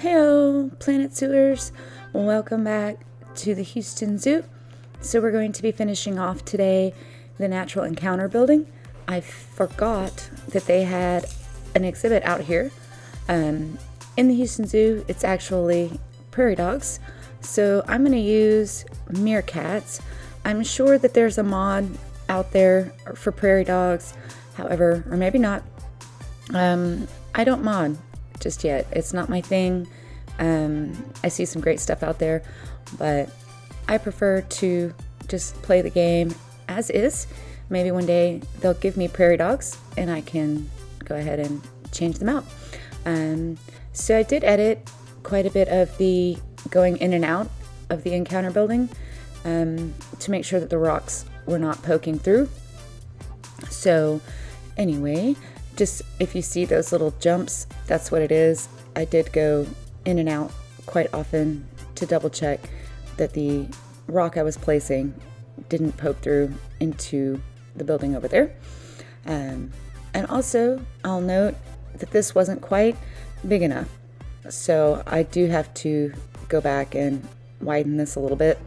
Heyo, Planet Sewers. Welcome back to the Houston Zoo. So we're going to be finishing off today the natural encounter building. I forgot that they had an exhibit out here. In the Houston Zoo, it's actually prairie dogs. So I'm going to use meerkats. I'm sure that there's a mod out there for prairie dogs. However, or maybe not. I don't mod just yet. It's not my thing. I see some great stuff out there, but I prefer to just play the game as is. Maybe one day they'll give me prairie dogs and I can go ahead and change them out. So I did edit quite a bit of the going in and out of the encounter building to make sure that the rocks were not poking through. So anyway, just if you see those little jumps, that's what it is. I did go in and out quite often to double check that the rock I was placing didn't poke through into the building over there. And also, I'll note that this wasn't quite big enough. So I do have to go back and widen this a little bit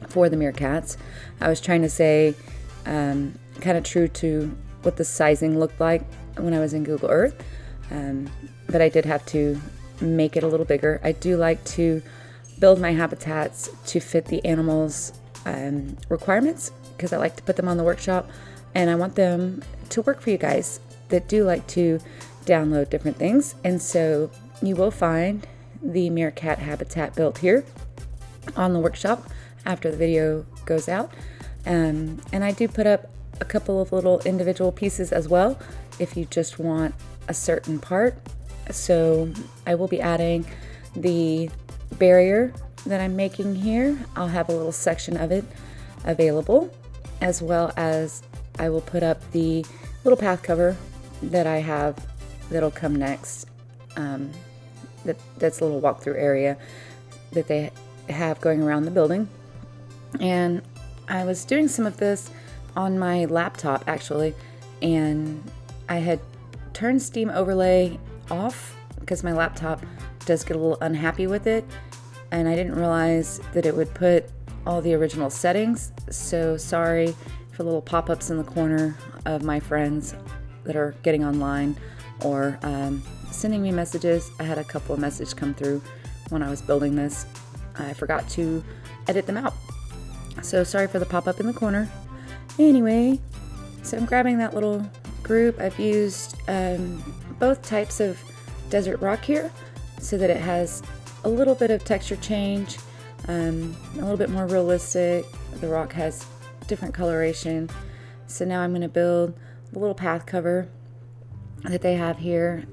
for the meerkats. I was trying to say kind of true to what the sizing looked like when I was in Google Earth, but I did have to make it a little bigger. I do like to build my habitats to fit the animals' requirements because I like to put them on the workshop, and I want them to work for you guys that do like to download different things. And so you will find the meerkat habitat built here on the workshop after the video goes out, and I do put up a couple of little individual pieces as well if you just want a certain part. So I will be adding the barrier that I'm making here. I'll have a little section of it available, as well as I will put up the little path cover that I have that'll come next. That's a little walkthrough area that they have going around the building. And I was doing some of this on my laptop actually, and I had turned Steam Overlay off because my laptop does get a little unhappy with it, and I didn't realize that it would put all the original settings. So sorry for little pop-ups in the corner of my friends that are getting online or sending me messages. I had a couple of messages come through when I was building this. I forgot to edit them out. So sorry for the pop-up in the corner. Anyway, so I'm grabbing that little group. I've used both types of desert rock here so that it has a little bit of texture change, a little bit more realistic. The rock has different coloration. So now I'm going to build the little path cover that they have here.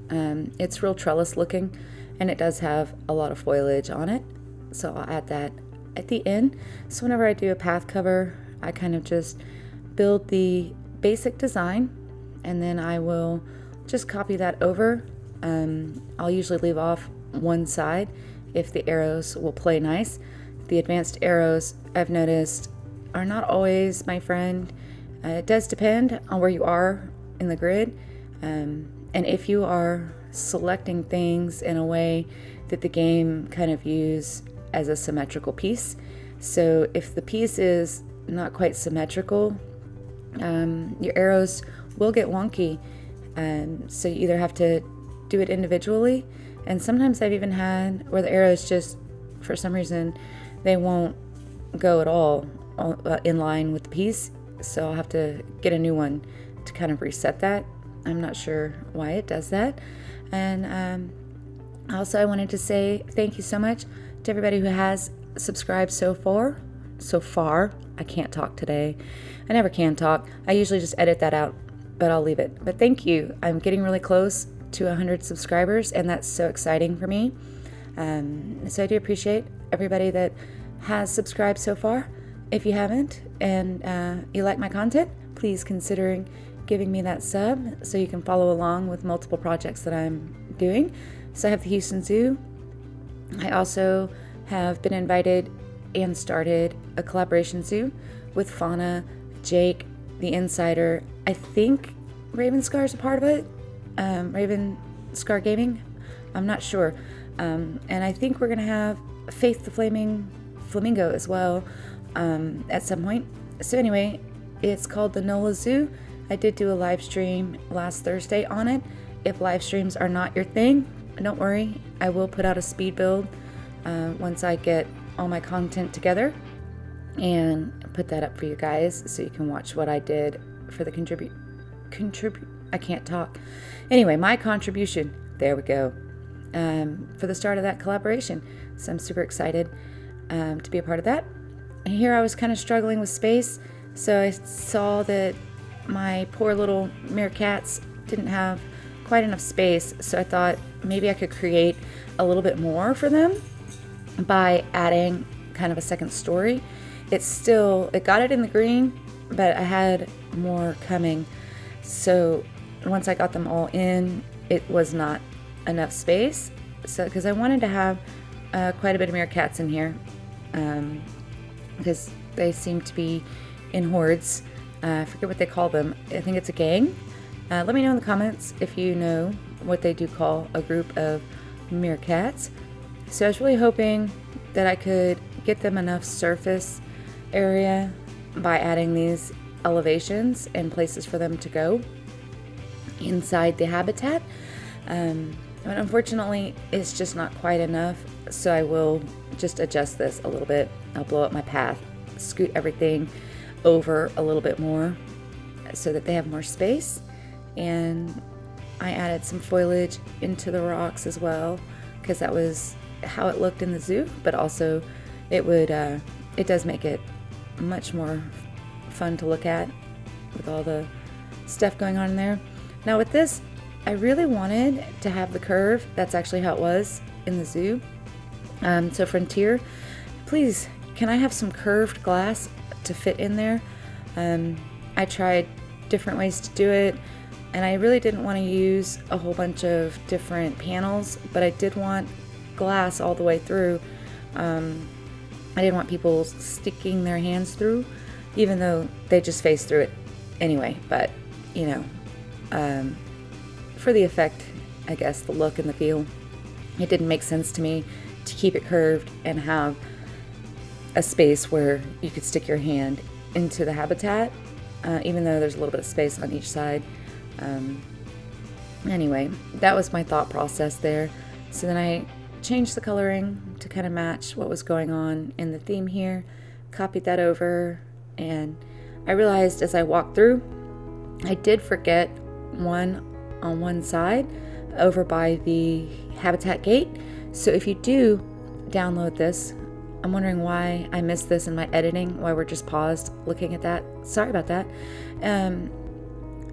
It's real trellis looking, and it does have a lot of foliage on it. So I'll add that at the end. So whenever I do a path cover, I kind of just build the basic design, and then I will just copy that over. I'll usually leave off one side if the arrows will play nice. The advanced arrows, I've noticed, are not always my friend. It does depend on where you are in the grid, and if you are selecting things in a way that the game kind of views as a symmetrical piece. So if the piece is not quite symmetrical, your arrows will get wonky, so you either have to do it individually, and sometimes I've even had where the arrows just, for some reason, they won't go at all in line with the piece, so I'll have to get a new one to kind of reset that. I'm not sure why it does that. And also I wanted to say thank you so much to everybody who has subscribed so far. I can't talk today. I never can talk. I usually just edit that out, but I'll leave it. But thank you. I'm getting really close to 100 subscribers, and that's so exciting for me. So I do appreciate everybody that has subscribed so far. If you haven't and you like my content, please consider giving me that sub so you can follow along with multiple projects that I'm doing. So I have the Houston Zoo. I also have been invited and started a collaboration zoo with Fauna, Jake, the Insider. I think Raven Scar's a part of it. Raven Scar Gaming. I'm not sure, And I think we're going to have Faith the Flaming Flamingo as well at some point. So anyway, it's called the NOLA Zoo. I did do a live stream last Thursday on it. If live streams are not your thing, don't worry. I will put out a speed build once I get all my content together and put that up for you guys so you can watch what I did for the I can't talk. Anyway, my contribution. There we go. For the start of that collaboration. So I'm super excited to be a part of that. And here I was kind of struggling with space. So I saw that my poor little Meerkats didn't have quite enough space. So I thought maybe I could create a little bit more for them by adding kind of a second story. It got it in the green, but I had more coming. So once I got them all in, it was not enough space. So because I wanted to have quite a bit of Meerkats in here, because they seem to be in hordes. I forget what they call them. I think it's a gang. Let me know in the comments if you know what they do call a group of Meerkats. So I was really hoping that I could get them enough surface area by adding these elevations and places for them to go inside the habitat. But unfortunately, it's just not quite enough. So I will just adjust this a little bit. I'll blow up my path, scoot everything over a little bit more so that they have more space. And I added some foliage into the rocks as well, because that was how it looked in the zoo, but also it does make it much more fun to look at with all the stuff going on in there. Now with this, I really wanted to have the curve. That's actually how it was in the zoo. So Frontier, please, can I have some curved glass to fit in there? I tried different ways to do it, and I really didn't want to use a whole bunch of different panels, but I did want glass all the way through. I didn't want people sticking their hands through, even though they just face through it anyway. But, you know, for the effect, I guess, the look and the feel, it didn't make sense to me to keep it curved and have a space where you could stick your hand into the habitat, even though there's a little bit of space on each side. Anyway, that was my thought process there. So then I changed the coloring to kind of match what was going on in the theme here, copied that over, and I realized as I walked through, I did forget one on one side over by the habitat gate. So if you do download this, I'm wondering why I missed this in my editing, why we're just paused looking at that. Sorry about that.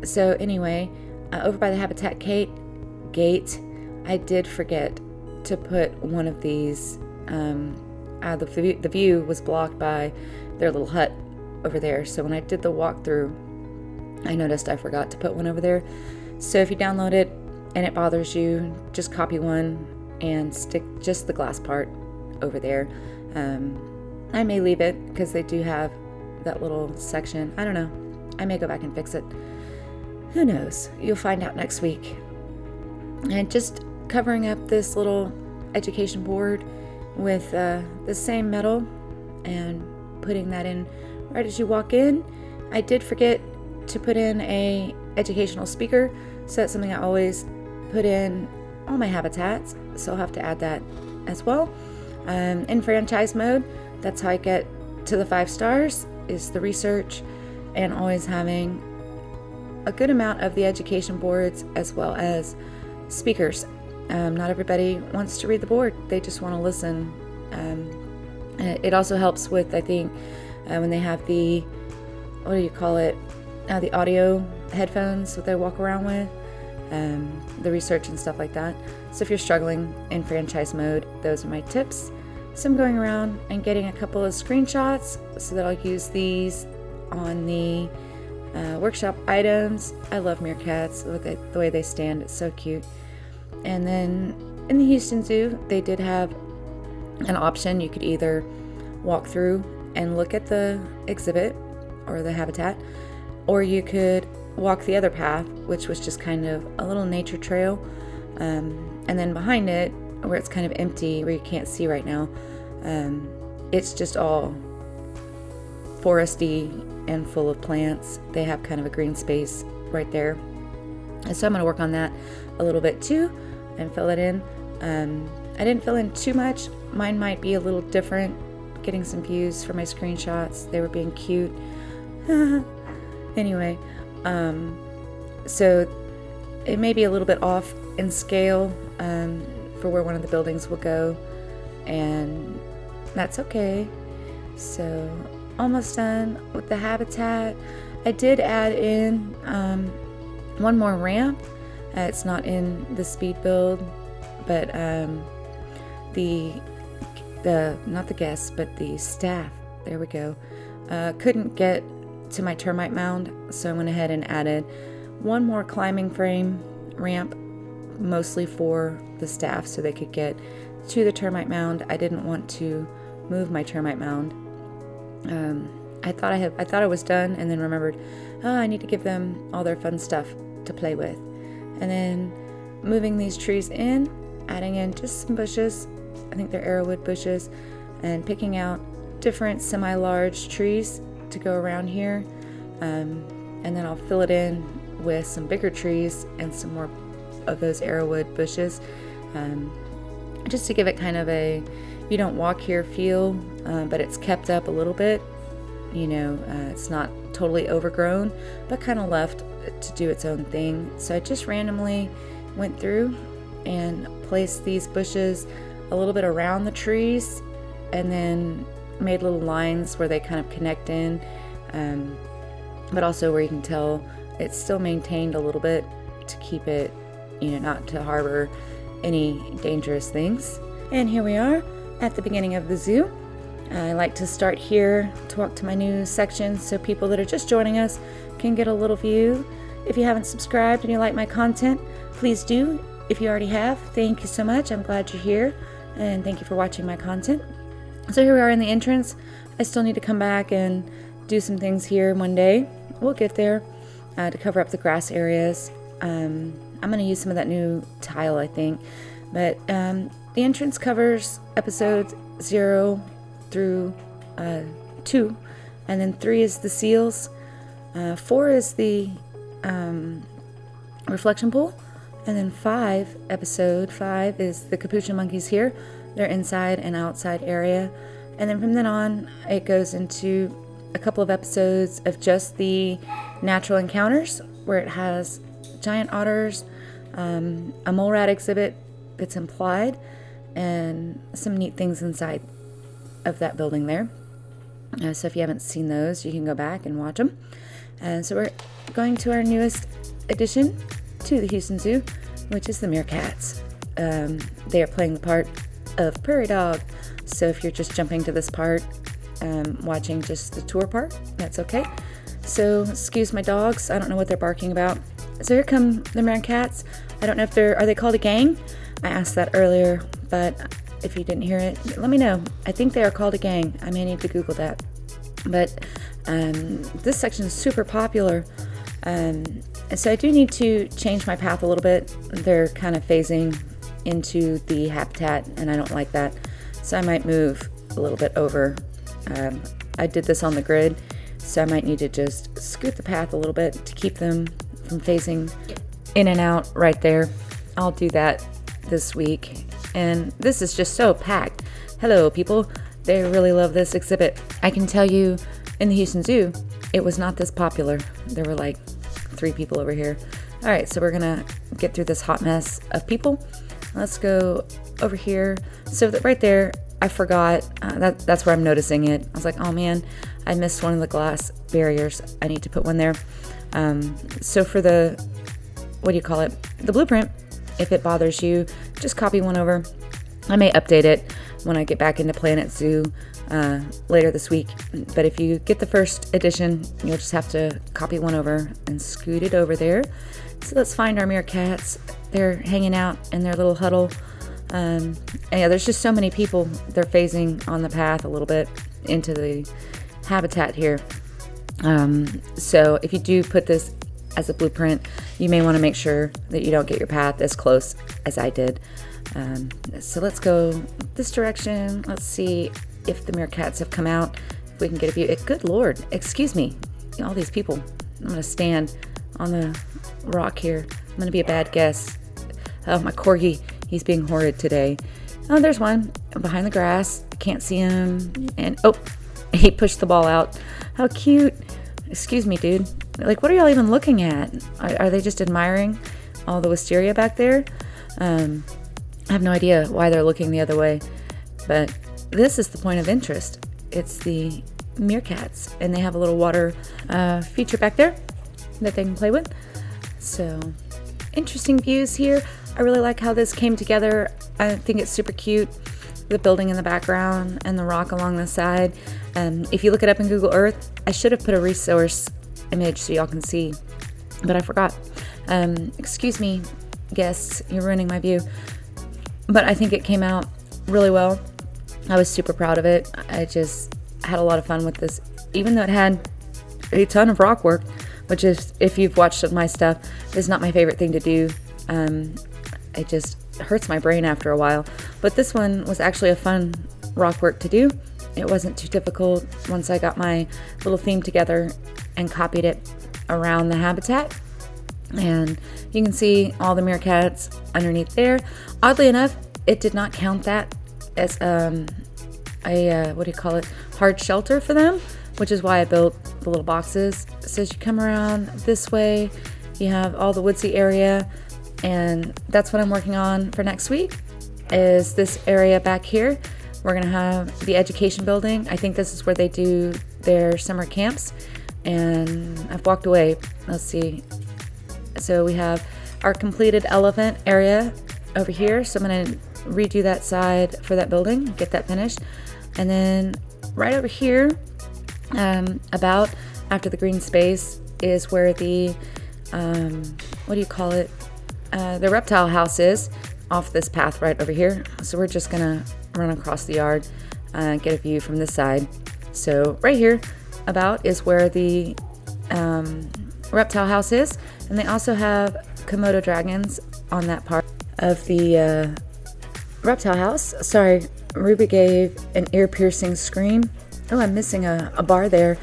So anyway, over by the habitat gate, I did forget to put one of these. The view was blocked by their little hut over there. So when I did the walkthrough, I noticed I forgot to put one over there. So if you download it and it bothers you, just copy one and stick just the glass part over there. I may leave it because they do have that little section. I don't know. I may go back and fix it. Who knows? You'll find out next week. And just covering up this little education board with the same metal and putting that in right as you walk in. I did forget to put in a educational speaker, so that's something I always put in all my habitats, so I'll have to add that as well. In franchise mode, that's how I get to the 5 stars, is the research and always having a good amount of the education boards as well as speakers. Not everybody wants to read the board, they just want to listen. It also helps with, I think, when they have the, what do you call it, the audio headphones that they walk around with, the research and stuff like that. So if you're struggling in franchise mode, those are my tips. So I'm going around and getting a couple of screenshots so that I'll use these on the workshop items. I love Meerkats, the way they stand, it's so cute. And then in the Houston Zoo, they did have an option. You could either walk through and look at the exhibit or the habitat, or you could walk the other path, which was just kind of a little nature trail. And then behind it where it's kind of empty, where you can't see right now, it's just all foresty and full of plants. They have kind of a green space right there. And so I'm going to work on that a little bit too and fill it in. I didn't fill in too much. Mine might be a little different. Getting some views for my screenshots. They were being cute. Anyway, so it may be a little bit off in scale for where one of the buildings will go, and that's okay. So almost done with the habitat. I did add in one more ramp. It's not in the speed build, but not the guests, but the staff, there we go, couldn't get to my termite mound, so I went ahead and added one more climbing frame ramp, mostly for the staff so they could get to the termite mound. I didn't want to move my termite mound. I thought I was done, and then remembered, I need to give them all their fun stuff to play with. And then moving these trees in, adding in just some bushes, I think they're arrowwood bushes, and picking out different semi-large trees to go around here, and then I'll fill it in with some bigger trees and some more of those arrowwood bushes, just to give it kind of a you don't walk here feel, but it's kept up a little bit. It's not totally overgrown, but kind of left to do its own thing. So I just randomly went through and placed these bushes a little bit around the trees, and then made little lines where they kind of connect in, but also where you can tell it's still maintained a little bit to keep it, not to harbor any dangerous things. And here we are at the beginning of the zoo. I like to start here to walk to my new section so people that are just joining us can get a little view. If you haven't subscribed and you like my content, please do. If you already have, thank you so much. I'm glad you're here, and thank you for watching my content. So here we are in the entrance. I still need to come back and do some things here one day. We'll get there, to cover up the grass areas. I'm going to use some of that new tile, I think. But the entrance covers episodes 0 through 2, and then 3 is the seals, 4 is the reflection pool, and then episode 5 is the capuchin monkeys here. Their inside and outside area. And then from then on, it goes into a couple of episodes of just the natural encounters, where it has giant otters, a mole rat exhibit that's implied, and some neat things inside of that building there. So if you haven't seen those, you can go back and watch them. So we're going to our newest addition to the Houston Zoo, which is the Meerkats. They are playing the part of Prairie Dog. So if you're just jumping to this part, watching just the tour part, that's okay. So excuse my dogs. I don't know what they're barking about. So here come the Meerkats. I don't know if are they called a gang? I asked that earlier, but if you didn't hear it, let me know. I think they are called a gang. I may need to Google that. But this section is super popular. And so I do need to change my path a little bit. They're kind of phasing into the habitat, and I don't like that. So I might move a little bit over. I did this on the grid, so I might need to just scoot the path a little bit to keep them from phasing in and out right there. I'll do that this week. And this is just so packed. Hello, people. They really love this exhibit. I can tell you, in the Houston Zoo, it was not this popular. There were like 3 people over here. All right, so we're gonna get through this hot mess of people. Let's go over here. So that right there, I forgot. That's where I'm noticing it. I was like, oh man, I missed one of the glass barriers. I need to put one there. So for the, the blueprint, if it bothers you, just copy one over. I may update it when I get back into Planet Zoo later this week. But if you get the first edition, you'll just have to copy one over and scoot it over there. So let's find our Meerkats. They're hanging out in their little huddle. And yeah, there's just so many people. They're phasing on the path a little bit into the habitat here. So if you do put this as a blueprint, you may want to make sure that you don't get your path as close as I did. So let's go this direction. Let's see if the meerkats have come out. If we can get a view. Good Lord, excuse me, all these people. I'm gonna stand on the rock here. I'm gonna be a bad guest. Oh, my corgi, he's being horrid today. Oh, there's one behind the grass. I can't see him. And oh, he pushed the ball out. How cute. Excuse me, dude. Like, what are y'all even looking at? Are they just admiring all the wisteria back there? I have no idea why they're looking the other way, but this is the point of interest. It's the meerkats, and they have a little water feature back there that they can play with. So, interesting views here. I really like how this came together. I think it's super cute. The building in the background and the rock along the side. If you look it up in Google Earth, I should have put a resource image so y'all can see, but I forgot. Excuse me, guests, you're ruining my view. But I think it came out really well. I was super proud of it. I just had a lot of fun with this, even though it had a ton of rock work, which is, if you've watched my stuff, is not my favorite thing to do. It just hurts my brain after a while. But this one was actually a fun rock work to do. It wasn't too difficult once I got my little theme together and copied it around the habitat. And you can see all the meerkats underneath there. Oddly enough, it did not count that as what do you call it, hard shelter for them, which is why I built the little boxes. So as you come around this way, you have all the woodsy area, and that's what I'm working on for next week, is this area back here. We're gonna have the education building. I think this is where they do their summer camps, and I've walked away. Let's see. So we have our completed elephant area over here. So I'm gonna redo that side for that building, get that finished. And then right over here, about after the green space, is where the, what do you call it? The reptile house is, off this path right over here. So we're just gonna run across the yard, get a view from this side. So right here about is where the reptile house is, and they also have Komodo dragons on that part of the reptile house. Sorry, Ruby gave an ear-piercing scream. Oh, I'm missing a bar there.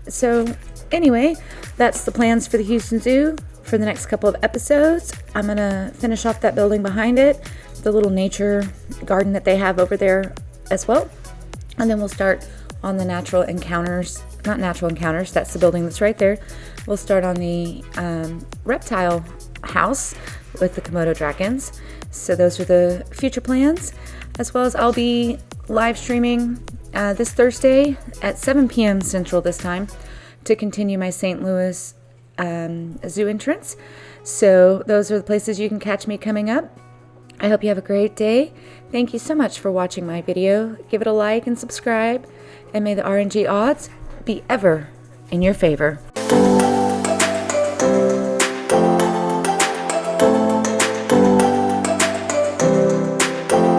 So anyway, that's the plans for the Houston Zoo for the next couple of episodes. I'm gonna finish off that building behind it, the little nature garden that they have over there as well. And then we'll start on the natural encounters, not natural encounters, that's the building that's right there. We'll start on the reptile house with the Komodo dragons. So those are the future plans, as well as I'll be live streaming this Thursday at 7 p.m. Central this time to continue my St. Louis zoo entrance. So those are the places you can catch me coming up. I hope you have a great day. Thank you so much for watching my video. Give it a like and subscribe, and may the RNG odds be ever in your favor.